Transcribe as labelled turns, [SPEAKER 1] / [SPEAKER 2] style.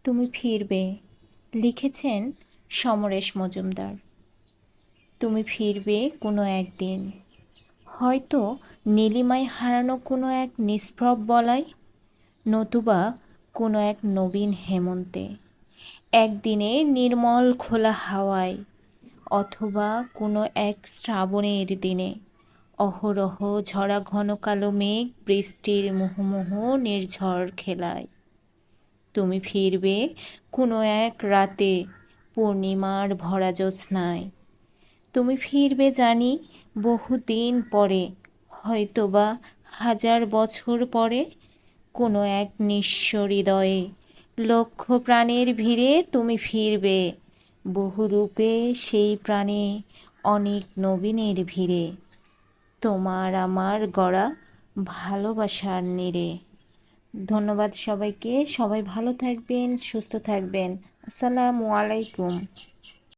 [SPEAKER 1] তুমি ফিরবে, লিখেছেন সমরেশ মজুমদার। তুমি ফিরবে কোনো একদিন, হয়তো নীলিমায় হারানো কোনো এক নিষ্প্রভ বলাই, নতুবা কোনো এক নবীন হেমন্তে, একদিনে নির্মল খোলা হাওয়ায়, অথবা কোনো এক শ্রাবণের দিনে অহরহ ঝরা ঘন কালো মেঘ বৃষ্টির মুহুর্মুহু নির্ঝর খেলায়। তুমি ফিরবে কোনো এক রাতে পূর্ণিমার ভরা জ্যোৎস্নায়। তুমি ফিরবে জানি বহুদিন পরে, হয়তোবা 1000 বছর পরে, কোনো এক নিঃস্ব হৃদয়ে লক্ষ প্রাণের ভিড়ে তুমি ফিরবে, বহুরূপে সেই প্রাণে অনেক নবীনের ভিড়ে, তোমার আমার গড়া ভালোবাসার নীড়ে। ধন্যবাদ সবাইকে, সবাই ভালো থাকবেন, সুস্থ থাকবেন। আসসালামু আলাইকুম।